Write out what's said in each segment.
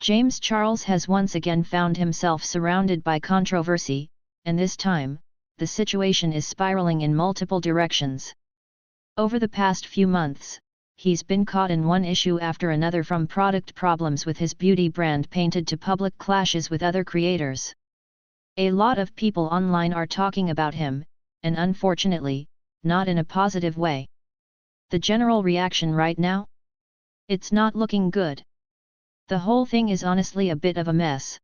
James Charles has once again found himself surrounded by controversy, and this time, the situation is spiraling in multiple directions. Over the past few months, he's been caught in one issue after another, from product problems with his beauty brand painted to public clashes with other creators. A lot of people online are talking about him, and unfortunately, not in a positive way. The general reaction right now? It's not looking good. The whole thing is honestly a bit of a mess.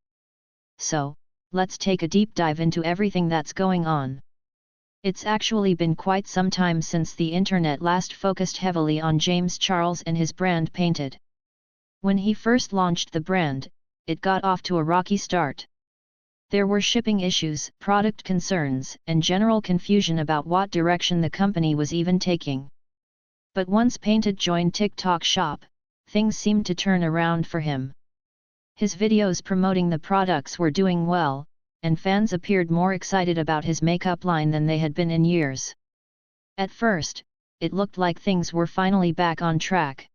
So, let's take a deep dive into everything that's going on. It's actually been quite some time since the internet last focused heavily on James Charles and his brand Painted. When he first launched the brand, it got off to a rocky start. There were shipping issues, product concerns, and general confusion about what direction the company was even taking. But once Painted joined TikTok Shop, things seemed to turn around for him. His videos promoting the products were doing well, and fans appeared more excited about his makeup line than they had been in years. At first, it looked like things were finally back on track.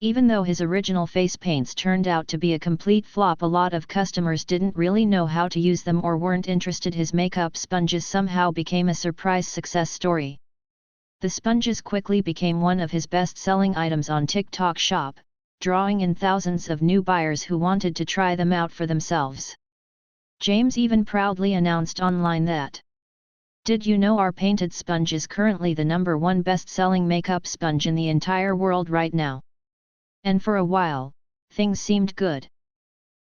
Even though his original face paints turned out to be a complete flop, a lot of customers didn't really know how to use them or weren't interested. His makeup sponges somehow became a surprise success story. The sponges quickly became one of his best-selling items on TikTok Shop, drawing in thousands of new buyers who wanted to try them out for themselves. James even proudly announced online that, "Did you know our Painted sponge is currently the #1 best-selling makeup sponge in the entire world right now?" And for a while, things seemed good.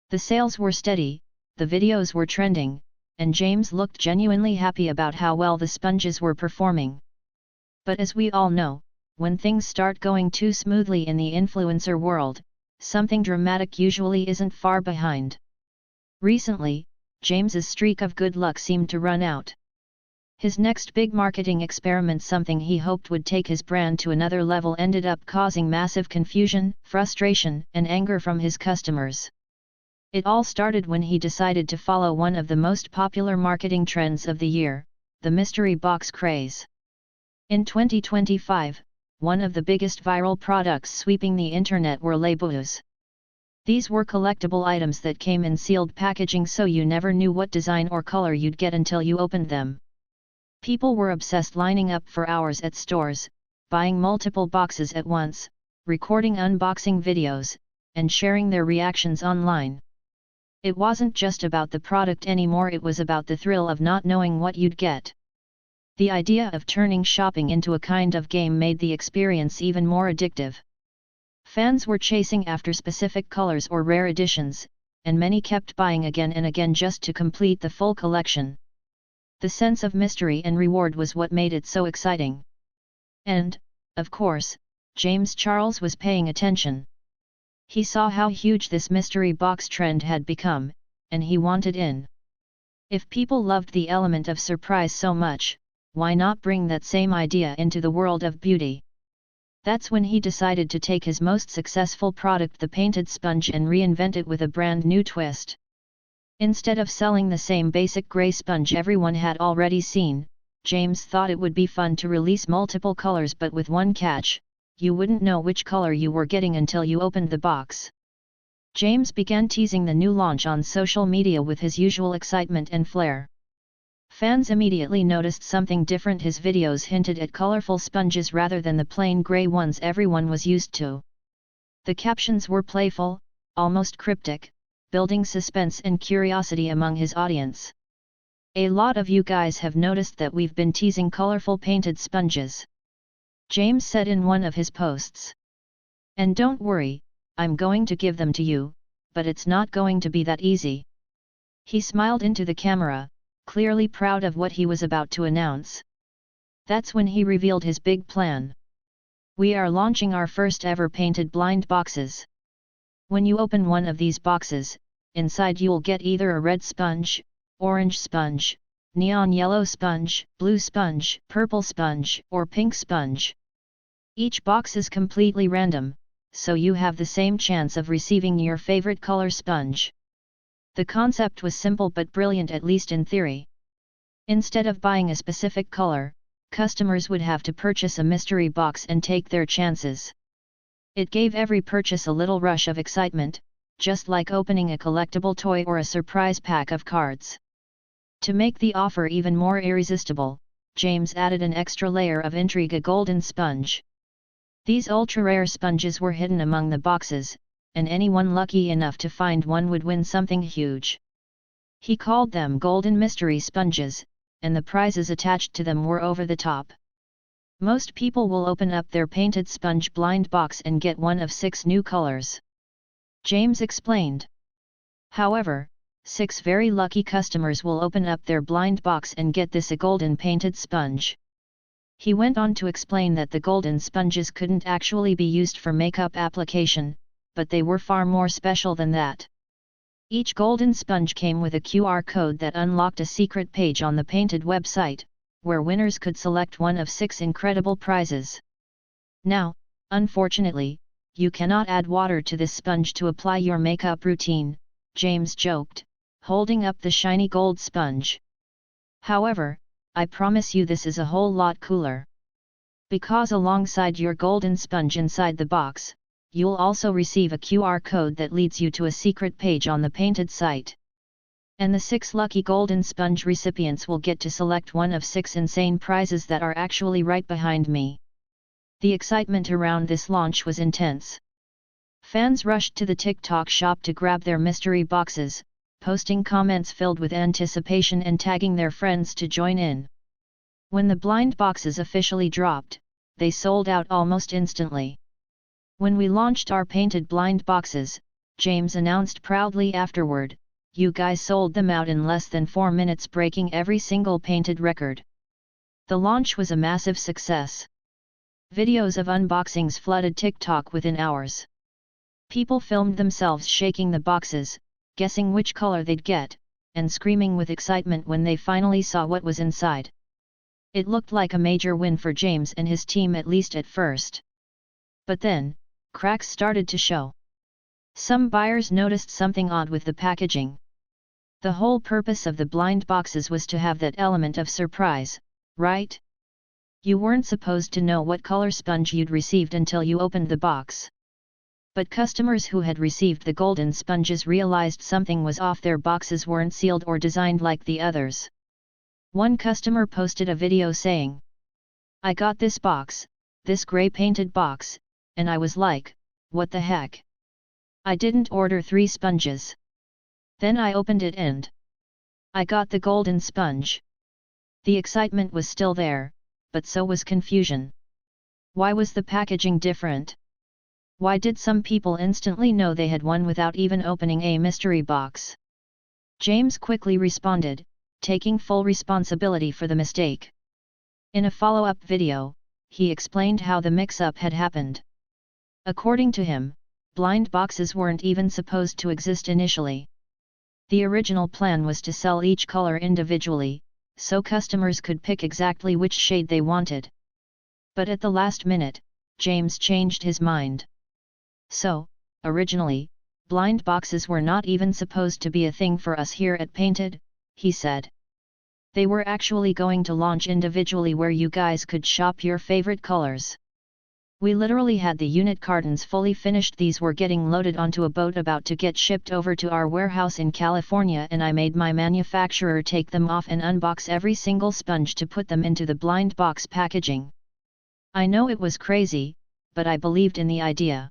The sales were steady, the videos were trending, and James looked genuinely happy about how well the sponges were performing. But as we all know, when things start going too smoothly in the influencer world, something dramatic usually isn't far behind. Recently, James's streak of good luck seemed to run out. His next big marketing experiment, something he hoped would take his brand to another level, ended up causing massive confusion, frustration, and anger from his customers. It all started when he decided to follow one of the most popular marketing trends of the year, the mystery box craze. In 2025, one of the biggest viral products sweeping the internet were labels. These were collectible items that came in sealed packaging, so you never knew what design or color you'd get until you opened them. People were obsessed, lining up for hours at stores, buying multiple boxes at once, recording unboxing videos, and sharing their reactions online. It wasn't just about the product anymore, it was about the thrill of not knowing what you'd get. The idea of turning shopping into a kind of game made the experience even more addictive. Fans were chasing after specific colors or rare editions, and many kept buying again and again just to complete the full collection. The sense of mystery and reward was what made it so exciting. And, of course, James Charles was paying attention. He saw how huge this mystery box trend had become, and he wanted in. If people loved the element of surprise so much, why not bring that same idea into the world of beauty? That's when he decided to take his most successful product, the Painted sponge, and reinvent it with a brand new twist. Instead of selling the same basic gray sponge everyone had already seen, James thought it would be fun to release multiple colors, but with one catch: you wouldn't know which color you were getting until you opened the box. James began teasing the new launch on social media with his usual excitement and flair. Fans immediately noticed something different. His videos hinted at colorful sponges rather than the plain gray ones everyone was used to. The captions were playful, almost cryptic, building suspense and curiosity among his audience. "A lot of you guys have noticed that we've been teasing colorful Painted sponges," James said in one of his posts. "And don't worry, I'm going to give them to you, but it's not going to be that easy." He smiled into the camera, clearly proud of what he was about to announce. That's when he revealed his big plan. "We are launching our first ever Painted blind boxes. When you open one of these boxes, inside you'll get either a red sponge, orange sponge, neon yellow sponge, blue sponge, purple sponge, or pink sponge. Each box is completely random, so you have the same chance of receiving your favorite color sponge." The concept was simple but brilliant, at least in theory. Instead of buying a specific color, customers would have to purchase a mystery box and take their chances. It gave every purchase a little rush of excitement, just like opening a collectible toy or a surprise pack of cards. To make the offer even more irresistible, James added an extra layer of intrigue: a golden sponge. These ultra-rare sponges were hidden among the boxes, and anyone lucky enough to find one would win something huge. He called them golden mystery sponges, and the prizes attached to them were over the top. Most people will open up their painted sponge blind box and get one of 6 new colors, James explained. However, 6 very lucky customers will open up their blind box and get this: a golden painted sponge. He went on to explain that the golden sponges couldn't actually be used for makeup application, but they were far more special than that. Each golden sponge came with a QR code that unlocked a secret page on the painted website, where winners could select one of 6 incredible prizes. Now, unfortunately, you cannot add water to this sponge to apply your makeup routine, James joked, holding up the shiny gold sponge. However, I promise you this is a whole lot cooler. Because alongside your golden sponge inside the box, you'll also receive a QR code that leads you to a secret page on the painted site. And the 6 lucky golden sponge recipients will get to select one of 6 insane prizes that are actually right behind me. The excitement around this launch was intense. Fans rushed to the TikTok shop to grab their mystery boxes, posting comments filled with anticipation and tagging their friends to join in. When the blind boxes officially dropped, they sold out almost instantly. When we launched our painted blind boxes, James announced proudly afterward, you guys sold them out in less than 4 minutes, breaking every single painted record. The launch was a massive success. Videos of unboxings flooded TikTok within hours. People filmed themselves shaking the boxes, guessing which color they'd get, and screaming with excitement when they finally saw what was inside. It looked like a major win for James and his team, at least at first. But then, cracks started to show. Some buyers noticed something odd with the packaging. The whole purpose of the blind boxes was to have that element of surprise, right? You weren't supposed to know what color sponge you'd received until you opened the box. But customers who had received the golden sponges realized something was off. Their boxes weren't sealed or designed like the others. One customer posted a video saying, I got this box, this gray painted box, and I was like, what the heck? I didn't order 3 sponges. Then I opened it and I got the golden sponge. The excitement was still there, but so was confusion. Why was the packaging different? Why did some people instantly know they had won without even opening a mystery box? James quickly responded, taking full responsibility for the mistake. In a follow-up video, he explained how the mix-up had happened. According to him, blind boxes weren't even supposed to exist initially. The original plan was to sell each color individually, so customers could pick exactly which shade they wanted. But at the last minute, James changed his mind. So, originally, blind boxes were not even supposed to be a thing for us here at Painted, he said. They were actually going to launch individually where you guys could shop your favorite colors. We literally had the unit cartons fully finished. These were getting loaded onto a boat about to get shipped over to our warehouse in California, and I made my manufacturer take them off and unbox every single sponge to put them into the blind box packaging. I know it was crazy, but I believed in the idea.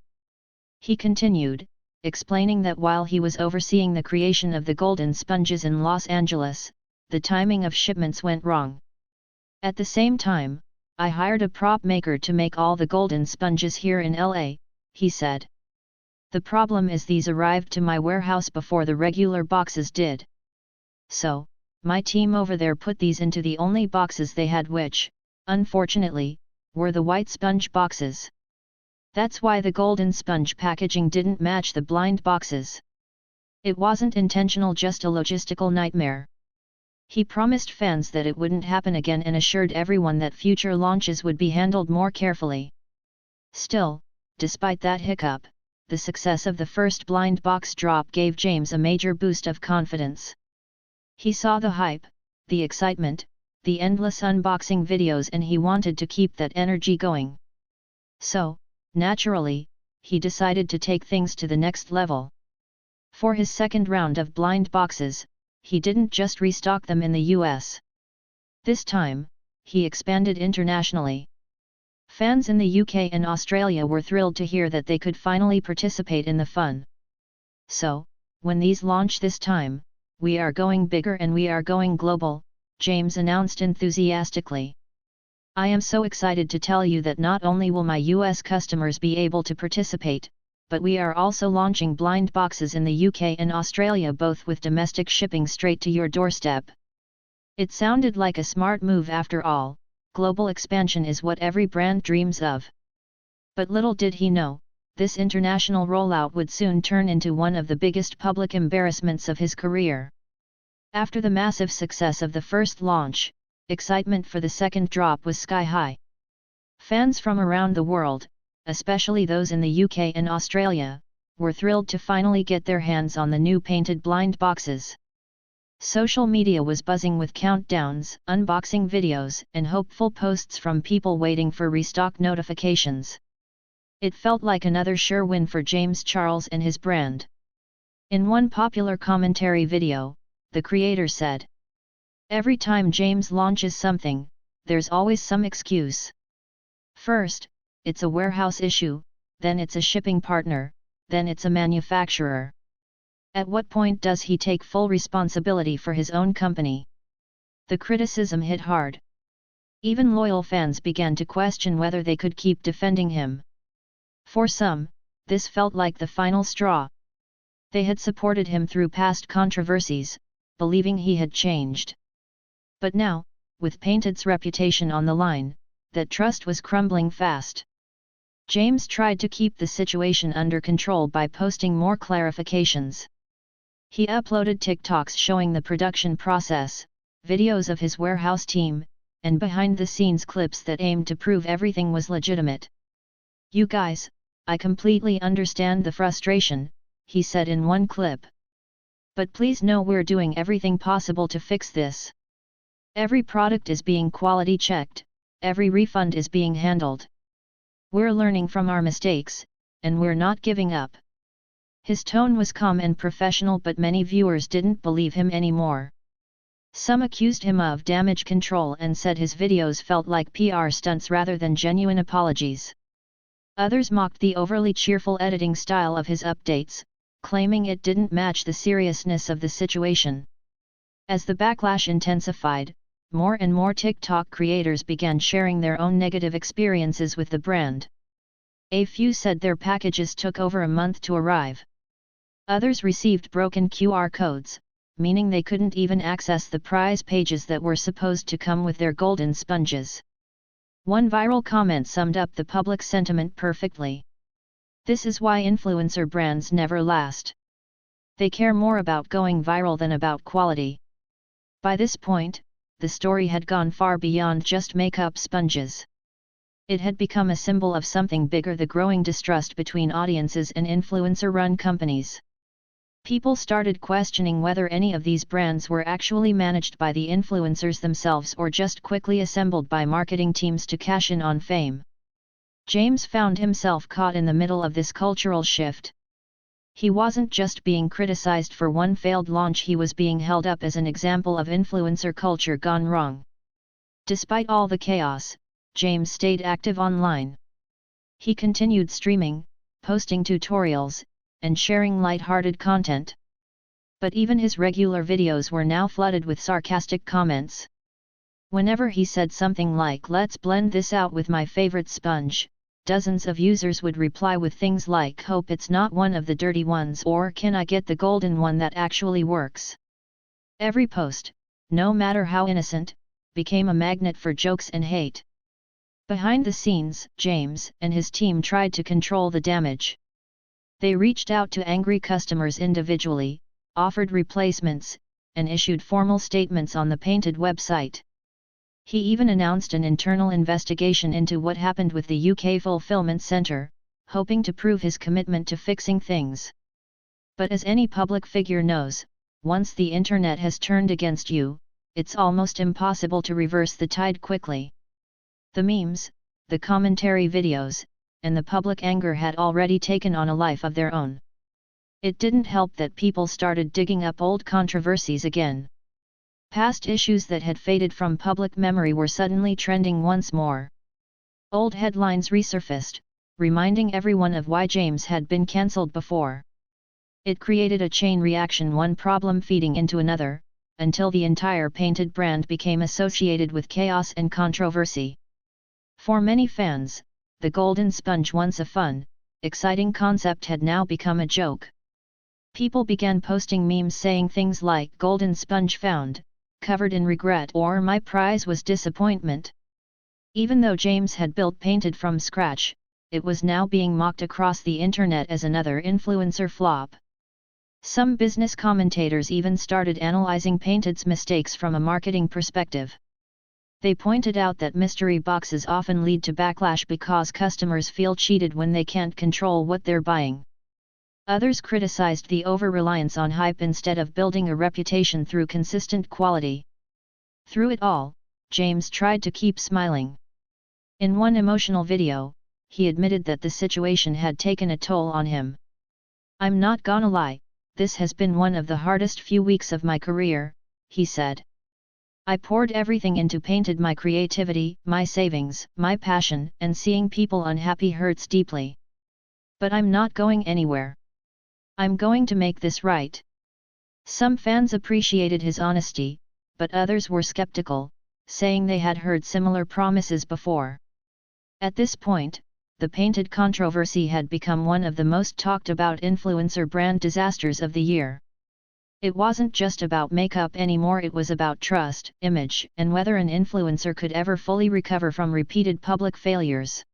He continued, explaining that while he was overseeing the creation of the golden sponges in Los Angeles, the timing of shipments went wrong. At the same time, I hired a prop maker to make all the golden sponges here in LA, he said. The problem is these arrived to my warehouse before the regular boxes did. So, my team over there put these into the only boxes they had, which, unfortunately, were the white sponge boxes. That's why the golden sponge packaging didn't match the blind boxes. It wasn't intentional, just a logistical nightmare. He promised fans that it wouldn't happen again and assured everyone that future launches would be handled more carefully. Still, despite that hiccup, the success of the first blind box drop gave James a major boost of confidence. He saw the hype, the excitement, the endless unboxing videos, and he wanted to keep that energy going. So, naturally, he decided to take things to the next level. For his second round of blind boxes, he didn't just restock them in the US. This time, he expanded internationally. Fans in the UK and Australia were thrilled to hear that they could finally participate in the fun. So, when these launch this time, we are going bigger and we are going global, James announced enthusiastically. I am so excited to tell you that not only will my US customers be able to participate, but we are also launching blind boxes in the UK and Australia, both with domestic shipping straight to your doorstep. It sounded like a smart move after all. Global expansion is what every brand dreams of. But little did he know, this international rollout would soon turn into one of the biggest public embarrassments of his career. After the massive success of the first launch, excitement for the second drop was sky high. Fans from around the world, especially those in the UK and Australia, were thrilled to finally get their hands on the new painted blind boxes. Social media was buzzing with countdowns, unboxing videos, and hopeful posts from people waiting for restock notifications. It felt like another sure win for James Charles and his brand. In one popular commentary video, the creator said, "Every time James launches something, there's always some excuse. First, it's a warehouse issue, then it's a shipping partner, then it's a manufacturer. At what point does he take full responsibility for his own company?" The criticism hit hard. Even loyal fans began to question whether they could keep defending him. For some, this felt like the final straw. They had supported him through past controversies, believing he had changed. But now, with Painted's reputation on the line, that trust was crumbling fast. James tried to keep the situation under control by posting more clarifications. He uploaded TikToks showing the production process, videos of his warehouse team, and behind-the-scenes clips that aimed to prove everything was legitimate. "You guys, I completely understand the frustration," he said in one clip. "But please know we're doing everything possible to fix this. Every product is being quality checked, every refund is being handled. We're learning from our mistakes, and we're not giving up." His tone was calm and professional, but many viewers didn't believe him anymore. Some accused him of damage control and said his videos felt like PR stunts rather than genuine apologies. Others mocked the overly cheerful editing style of his updates, claiming it didn't match the seriousness of the situation. As the backlash intensified, more and more TikTok creators began sharing their own negative experiences with the brand. A few said their packages took over a month to arrive. Others received broken QR codes, meaning they couldn't even access the prize pages that were supposed to come with their golden sponges. One viral comment summed up the public sentiment perfectly. "This is why influencer brands never last. They care more about going viral than about quality." By this point, the story had gone far beyond just makeup sponges. It had become a symbol of something bigger: the growing distrust between audiences and influencer-run companies. People started questioning whether any of these brands were actually managed by the influencers themselves or just quickly assembled by marketing teams to cash in on fame. James found himself caught in the middle of this cultural shift. He wasn't just being criticized for one failed launch, he was being held up as an example of influencer culture gone wrong. Despite all the chaos, James stayed active online. He continued streaming, posting tutorials, and sharing light-hearted content. But even his regular videos were now flooded with sarcastic comments. Whenever he said something like "let's blend this out with my favorite sponge," dozens of users would reply with things like "hope it's not one of the dirty ones" or "can I get the golden one that actually works?" Every post, no matter how innocent, became a magnet for jokes and hate. Behind the scenes, James and his team tried to control the damage. They reached out to angry customers individually, offered replacements, and issued formal statements on the Painted website. He even announced an internal investigation into what happened with the UK fulfillment centre, hoping to prove his commitment to fixing things. But as any public figure knows, once the internet has turned against you, it's almost impossible to reverse the tide quickly. The memes, the commentary videos, and the public anger had already taken on a life of their own. It didn't help that people started digging up old controversies again. Past issues that had faded from public memory were suddenly trending once more. Old headlines resurfaced, reminding everyone of why James had been cancelled before. It created a chain reaction, one problem feeding into another, until the entire Painted brand became associated with chaos and controversy. For many fans, the golden sponge, once a fun, exciting concept, had now become a joke. People began posting memes saying things like "golden sponge found, covered in regret," or "my prize was disappointment." Even though James had built Painted from scratch, it was now being mocked across the internet as another influencer flop. Some business commentators even started analyzing Painted's mistakes from a marketing perspective. They pointed out that mystery boxes often lead to backlash because customers feel cheated when they can't control what they're buying. Others criticized the over-reliance on hype instead of building a reputation through consistent quality. Through it all, James tried to keep smiling. In one emotional video, he admitted that the situation had taken a toll on him. "I'm not gonna lie, this has been one of the hardest few weeks of my career," he said. "I poured everything into Painted, my creativity, my savings, my passion, and seeing people unhappy hurts deeply. But I'm not going anywhere. I'm going to make this right." Some fans appreciated his honesty, but others were skeptical, saying they had heard similar promises before. At this point, the Painted controversy had become one of the most talked about influencer brand disasters of the year. It wasn't just about makeup anymore, it was about trust, image, and whether an influencer could ever fully recover from repeated public failures.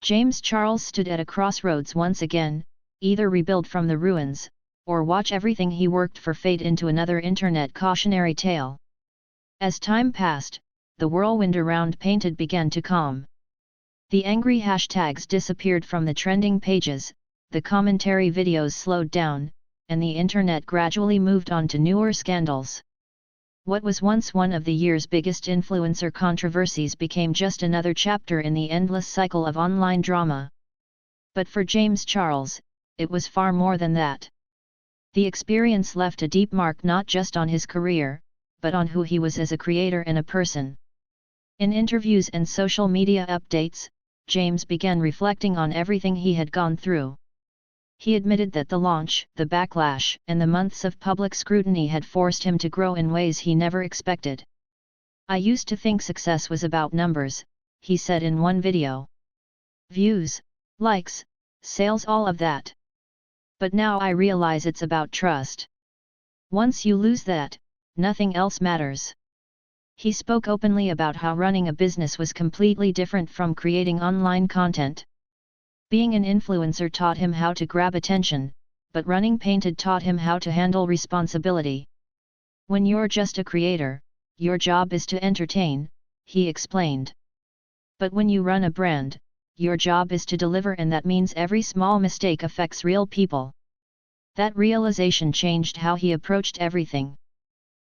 James Charles stood at a crossroads once again, either rebuild from the ruins, or watch everything he worked for fade into another internet cautionary tale. As time passed, the whirlwind around Painted began to calm. The angry hashtags disappeared from the trending pages, the commentary videos slowed down, and the internet gradually moved on to newer scandals. What was once one of the year's biggest influencer controversies became just another chapter in the endless cycle of online drama. But for James Charles, it was far more than that. The experience left a deep mark not just on his career, but on who he was as a creator and a person. In interviews and social media updates, James began reflecting on everything he had gone through. He admitted that the launch, the backlash, and the months of public scrutiny had forced him to grow in ways he never expected. "I used to think success was about numbers," he said in one video. "Views, likes, sales, all of that. But now I realize it's about trust. Once you lose that, nothing else matters." He spoke openly about how running a business was completely different from creating online content. Being an influencer taught him how to grab attention, but running Painted taught him how to handle responsibility. "When you're just a creator, your job is to entertain," he explained. "But when you run a brand, your job is to deliver, and that means every small mistake affects real people." That realization changed how he approached everything.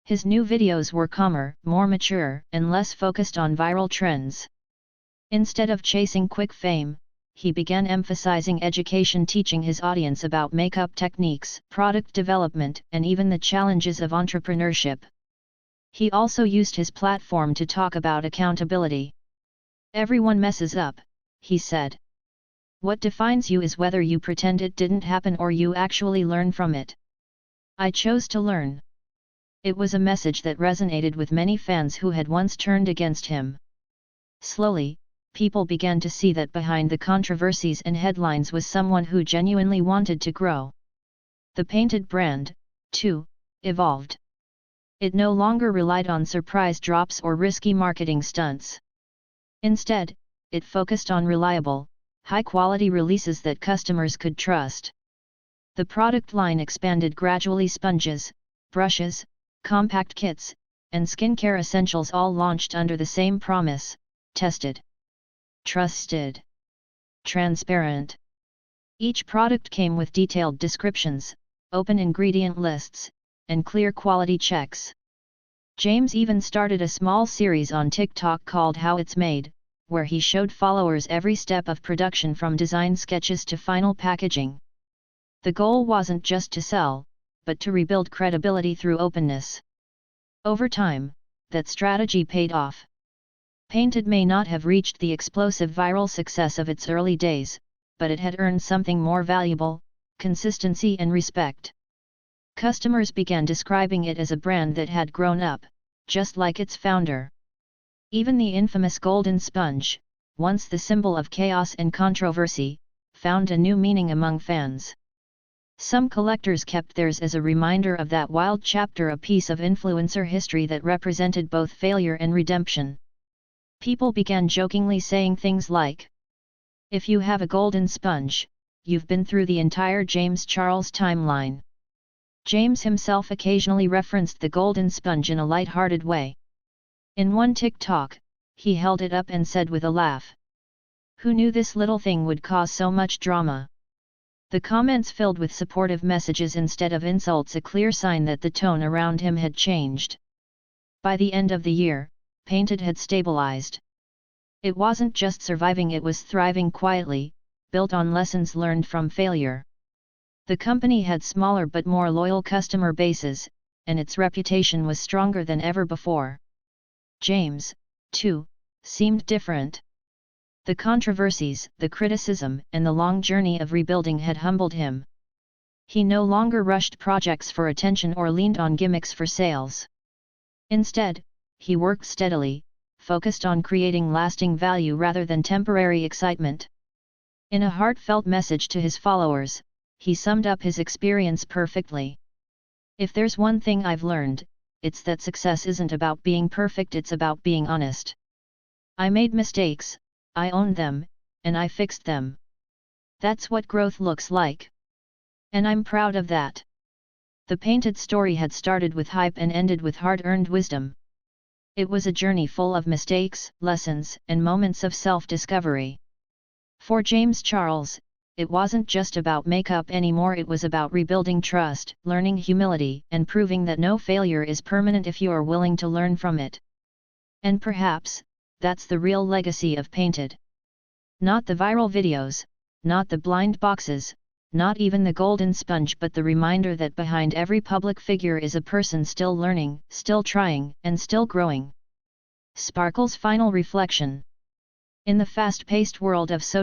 His new videos were calmer, more mature, and less focused on viral trends. Instead of chasing quick fame, he began emphasizing education, teaching his audience about makeup techniques, product development, and even the challenges of entrepreneurship. He also used his platform to talk about accountability. "Everyone messes up," he said. "What defines you is whether you pretend it didn't happen or you actually learn from it. I chose to learn." It was a message that resonated with many fans who had once turned against him. Slowly, people began to see that behind the controversies and headlines was someone who genuinely wanted to grow. The Painted brand, too, evolved. It no longer relied on surprise drops or risky marketing stunts. Instead, it focused on reliable, high-quality releases that customers could trust. The product line expanded gradually: sponges, brushes, compact kits, and skincare essentials all launched under the same promise: tested, trusted, transparent. Each product came with detailed descriptions, open ingredient lists, and clear quality checks. James even started a small series on TikTok called How It's Made, where he showed followers every step of production from design sketches to final packaging. The goal wasn't just to sell, but to rebuild credibility through openness. Over time, that strategy paid off. Painted may not have reached the explosive viral success of its early days, but it had earned something more valuable: consistency and respect. Customers began describing it as a brand that had grown up, just like its founder. Even the infamous golden sponge, once the symbol of chaos and controversy, found a new meaning among fans. Some collectors kept theirs as a reminder of that wild chapter, a piece of influencer history that represented both failure and redemption. People began jokingly saying things like, "If you have a golden sponge, you've been through the entire James Charles timeline." James himself occasionally referenced the golden sponge in a light-hearted way. In one TikTok, he held it up and said with a laugh, "Who knew this little thing would cause so much drama?" The comments filled with supportive messages instead of insults, a clear sign that the tone around him had changed. By the end of the year, Painted had stabilized. It wasn't just surviving, it was thriving quietly, built on lessons learned from failure. The company had smaller but more loyal customer bases, and its reputation was stronger than ever before. James, too, seemed different. The controversies, the criticism, and the long journey of rebuilding had humbled him. He no longer rushed projects for attention or leaned on gimmicks for sales. Instead, he worked steadily, focused on creating lasting value rather than temporary excitement. In a heartfelt message to his followers, he summed up his experience perfectly. "If there's one thing I've learned, it's that success isn't about being perfect, it's about being honest. I made mistakes, I owned them, and I fixed them. That's what growth looks like. And I'm proud of that." The Painted story had started with hype and ended with hard-earned wisdom. It was a journey full of mistakes, lessons, and moments of self-discovery. For James Charles, it wasn't just about makeup anymore, it was about rebuilding trust, learning humility, and proving that no failure is permanent if you are willing to learn from it. And perhaps, that's the real legacy of Painted. Not the viral videos, not the blind boxes, not even the golden sponge, but the reminder that behind every public figure is a person still learning, still trying, and still growing. Sparkle's final reflection. In the fast-paced world of social